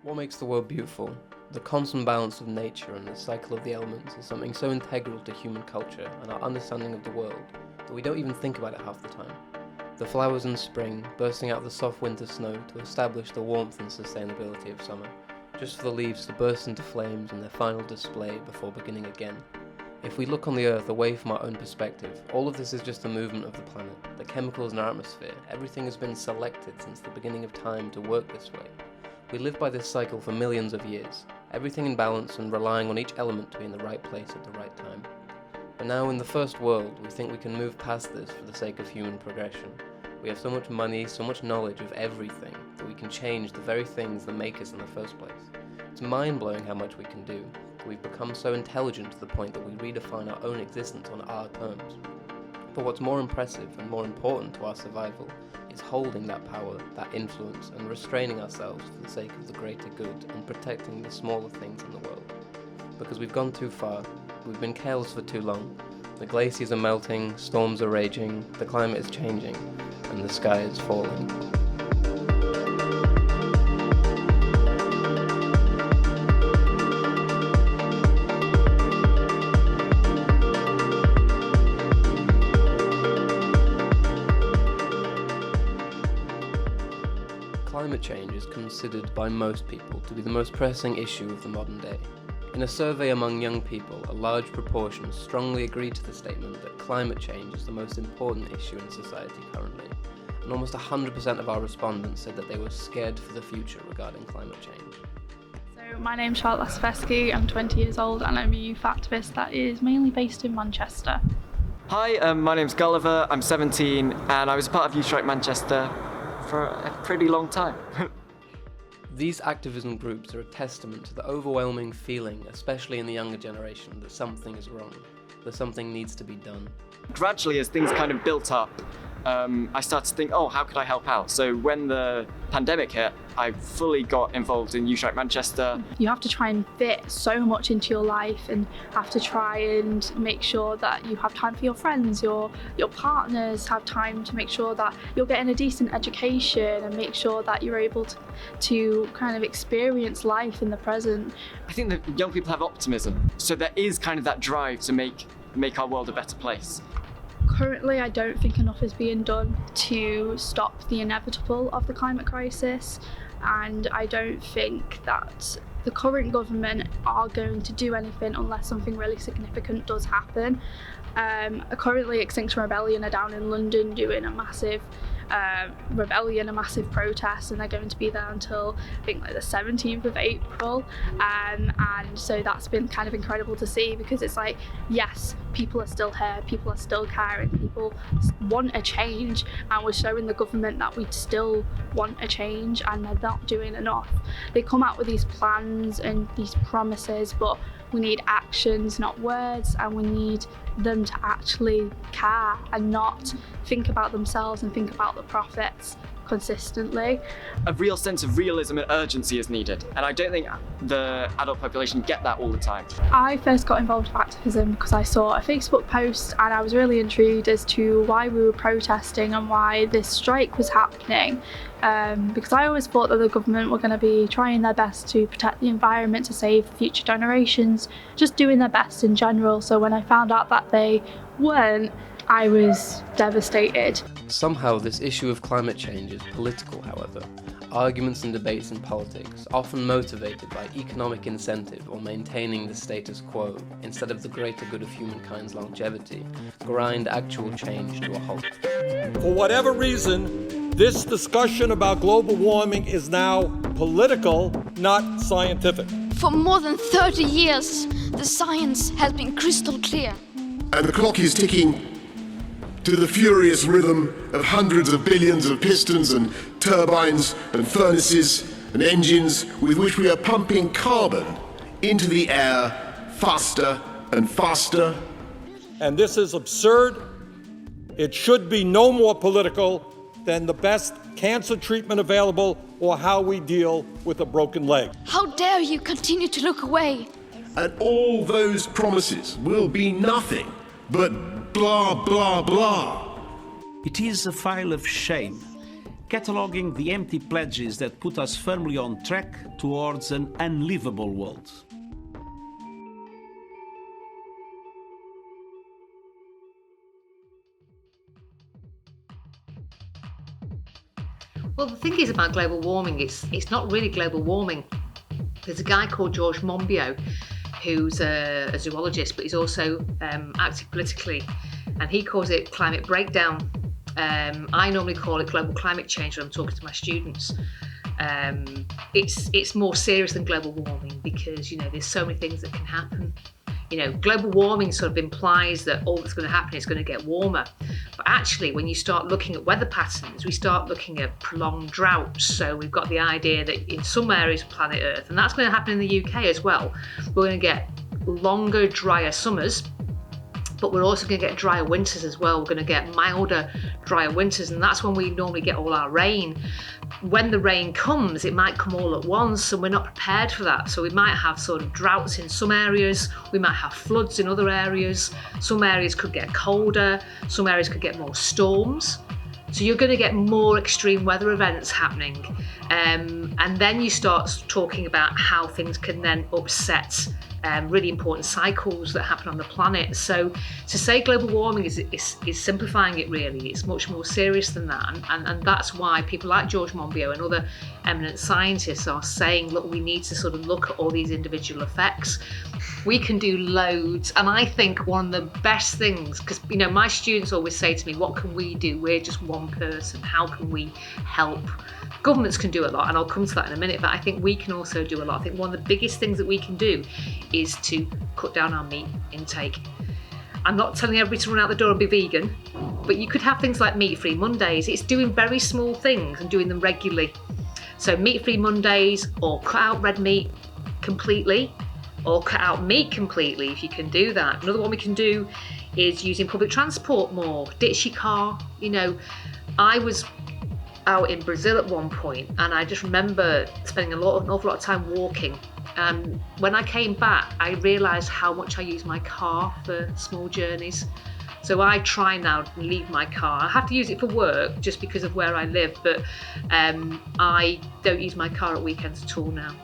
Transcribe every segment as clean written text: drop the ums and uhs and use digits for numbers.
What makes the world beautiful? The constant balance of nature and the cycle of the elements is something so integral to human culture and our understanding of the world that we don't even think about it half the time. The flowers in spring, bursting out of the soft winter snow to establish the warmth and sustainability of summer, just for the leaves to burst into flames in their final display before beginning again. If we look on the Earth away from our own perspective, all of this is just the movement of the planet, the chemicals in our atmosphere. Everything has been selected since the beginning of time to work this way. We live by this cycle for millions of years, everything in balance and relying on each element to be in the right place at the right time. But now in the first world, we think we can move past this for the sake of human progression. We have so much money, so much knowledge of everything, that we can change the very things that make us in the first place. It's mind-blowing how much we can do. We've become so intelligent to the point that we redefine our own existence on our terms. But what's more impressive and more important to our survival is holding that power, that influence, and restraining ourselves for the sake of the greater good and protecting the smaller things in the world. Because we've gone too far, we've been careless for too long. The glaciers are melting, storms are raging, the climate is changing, and the sky is falling. Climate change is considered by most people to be the most pressing issue of the modern day. In a survey among young people, a large proportion strongly agreed to the statement that climate change is the most important issue in society currently, and almost 100% of our respondents said that they were scared for the future regarding climate change. So my name's Charlotte Lasfesky, I'm 20 years old and I'm a youth activist that is mainly based in Manchester. Hi, my name's Gulliver, I'm 17 and I was part of Youth Strike Manchester for a pretty long time. These activism groups are a testament to the overwhelming feeling, especially in the younger generation, that something is wrong, that something needs to be done. Gradually, as things kind of built up, I started to think, how could I help out? So when the pandemic hit, I fully got involved in Youth Strike Manchester. You have to try and fit so much into your life and have to try and make sure that you have time for your friends, your partners, have time to make sure that you're getting a decent education and make sure that you're able to kind of experience life in the present. I think that young people have optimism, so there is kind of that drive to make our world a better place. Currently, I don't think enough is being done to stop the inevitable of the climate crisis, and I don't think that the current government are going to do anything unless something really significant does happen. Currently, Extinction Rebellion are down in London doing a massive rebellion, a massive protest, and they're going to be there until I think like the 17th of April, and so that's been kind of incredible to see, because it's like, yes, people are still here, people are still caring, people want a change, and we're showing the government that we still want a change and they're not doing enough. They come out with these plans and these promises, but we need actions, not words, and we need them to actually care and not think about themselves and think about the profits consistently. A real sense of realism and urgency is needed, and I don't think the adult population get that all the time. I first got involved with activism because I saw a Facebook post and I was really intrigued as to why we were protesting and why this strike was happening. Because I always thought that the government were going to be trying their best to protect the environment, to save future generations, just doing their best in general. So when I found out that they weren't, I was devastated. Somehow this issue of climate change is political, however. Arguments and debates in politics, often motivated by economic incentive or maintaining the status quo, instead of the greater good of humankind's longevity, grind actual change to a halt. For whatever reason, this discussion about global warming is now political, not scientific. For more than 30 years, the science has been crystal clear. And the clock is ticking to the furious rhythm of hundreds of billions of pistons and turbines and furnaces and engines with which we are pumping carbon into the air faster and faster. And this is absurd. It should be no more political than the best cancer treatment available or how we deal with a broken leg. How dare you continue to look away? And all those promises will be nothing but blah, blah, blah. It is a file of shame. cataloguing the empty pledges that put us firmly on track towards an unlivable world. Well, the thing is about global warming, it's not really global warming. There's a guy called George Monbiot who's a zoologist, but he's also active politically, and he calls it climate breakdown. I normally call it global climate change when I'm talking to my students. It's more serious than global warming because, you know, there's so many things that can happen. You know, global warming sort of implies that all that's going to happen is going to get warmer. But actually, when you start looking at weather patterns, we start looking at prolonged droughts. So we've got the idea that in some areas of planet Earth, and that's going to happen in the UK as well, we're going to get longer, drier summers, but we're also going to get drier winters as well. We're going to get milder, drier winters, and that's when we normally get all our rain. When the rain comes, it might come all at once, and we're not prepared for that. So we might have sort of droughts in some areas, we might have floods in other areas, some areas could get colder, some areas could get more storms. So you're going to get more extreme weather events happening. And then you start talking about how things can then upset really important cycles that happen on the planet. So to say global warming is simplifying it really. It's much more serious than that. And that's why people like George Monbiot and other eminent scientists are saying, look, we need to sort of look at all these individual effects. We can do loads. And I think one of the best things, because, you know, my students always say to me, what can we do? We're just one person. How can we help? Governments can do a lot, and I'll come to that in a minute, but I think we can also do a lot. I think one of the biggest things that we can do is to cut down our meat intake. I'm not telling everybody to run out the door and be vegan, but you could have things like meat-free Mondays. It's doing very small things and doing them regularly. So meat-free Mondays, or cut out red meat completely, or cut out meat completely if you can do that. Another one we can do is using public transport more, ditch your car. You know, I was out in Brazil at one point, and I just remember spending an awful lot of time walking. And when I came back, I realised how much I use my car for small journeys. So I try now to leave my car. I have to use it for work just because of where I live, but I don't use my car at weekends at all now.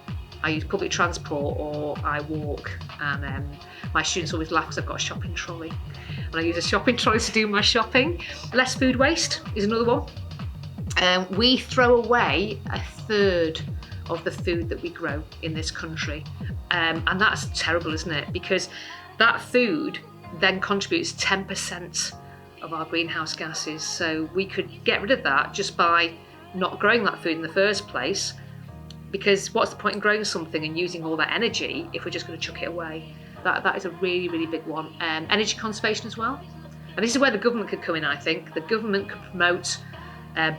I use public transport or I walk, and my students always laugh because I've got a shopping trolley. And I use a shopping trolley to do my shopping. Less food waste is another one. We throw away a third of the food that we grow in this country. And that's terrible, isn't it? Because that food then contributes 10% of our greenhouse gases. So we could get rid of that just by not growing that food in the first place. Because what's the point in growing something and using all that energy if we're just going to chuck it away? That is a really, really big one. Energy conservation as well. And this is where the government could come in, I think. The government could promote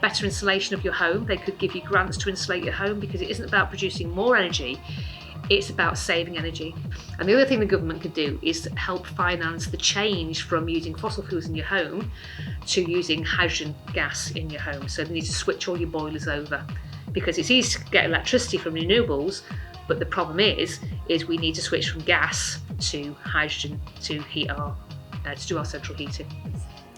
better insulation of your home. They could give you grants to insulate your home, because it isn't about producing more energy, it's about saving energy. And the other thing the government could do is help finance the change from using fossil fuels in your home to using hydrogen gas in your home. So they need to switch all your boilers over, because it's easy to get electricity from renewables, but the problem is we need to switch from gas to hydrogen to heat our to do our central heating.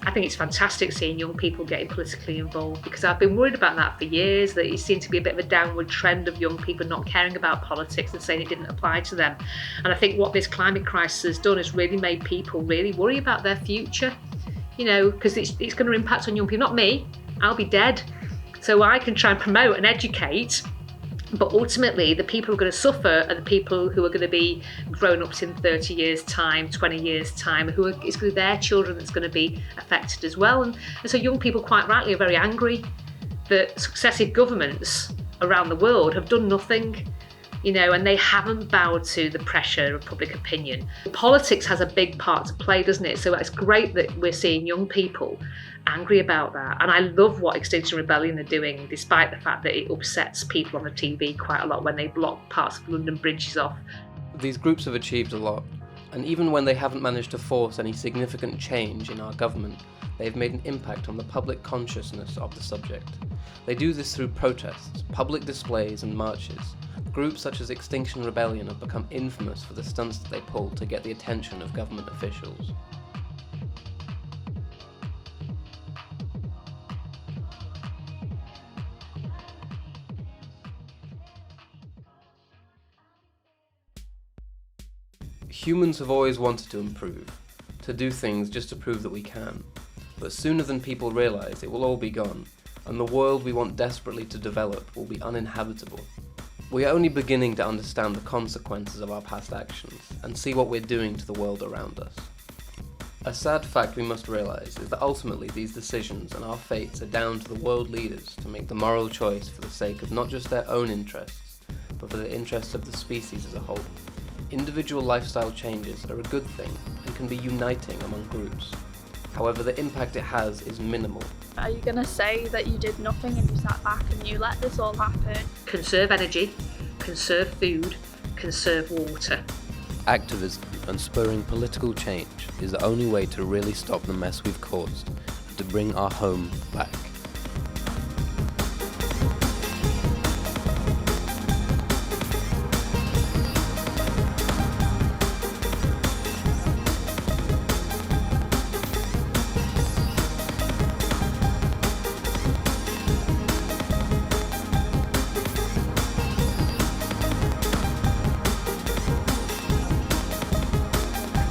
I think it's fantastic seeing young people getting politically involved, because I've been worried about that for years, that it seemed to be a bit of a downward trend of young people not caring about politics and saying it didn't apply to them. And I think what this climate crisis has done is really made people really worry about their future, you know, because it's going to impact on young people. Not me, I'll be dead. So I can try and promote and educate, but ultimately the people who are going to suffer are the people who are going to be grown-ups in 30 years time, 20 years time, it's going to be their children that's going to be affected as well. And so young people quite rightly are very angry that successive governments around the world have done nothing, you know, and they haven't bowed to the pressure of public opinion. Politics has a big part to play, doesn't it? So it's great that we're seeing young people angry about that. And I love what Extinction Rebellion are doing, despite the fact that it upsets people on the TV quite a lot when they block parts of London bridges off. These groups have achieved a lot, and even when they haven't managed to force any significant change in our government, they've made an impact on the public consciousness of the subject. They do this through protests, public displays and marches. Groups such as Extinction Rebellion have become infamous for the stunts that they pull to get the attention of government officials. Humans have always wanted to improve, to do things just to prove that we can. But sooner than people realise, it will all be gone, and the world we want desperately to develop will be uninhabitable. We are only beginning to understand the consequences of our past actions, and see what we're doing to the world around us. A sad fact we must realise is that ultimately these decisions and our fates are down to the world leaders to make the moral choice for the sake of not just their own interests, but for the interests of the species as a whole. Individual lifestyle changes are a good thing and can be uniting among groups. However, the impact it has is minimal. Are you going to say that you did nothing and you sat back and you let this all happen? Conserve energy, conserve food, conserve water. Activism and spurring political change is the only way to really stop the mess we've caused and to bring our home back.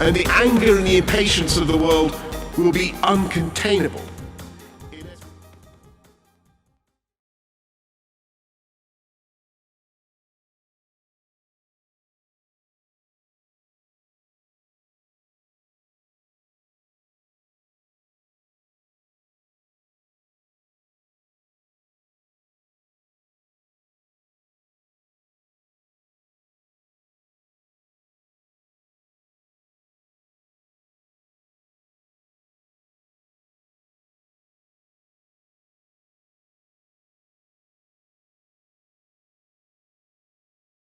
And the anger and the impatience of the world will be uncontainable.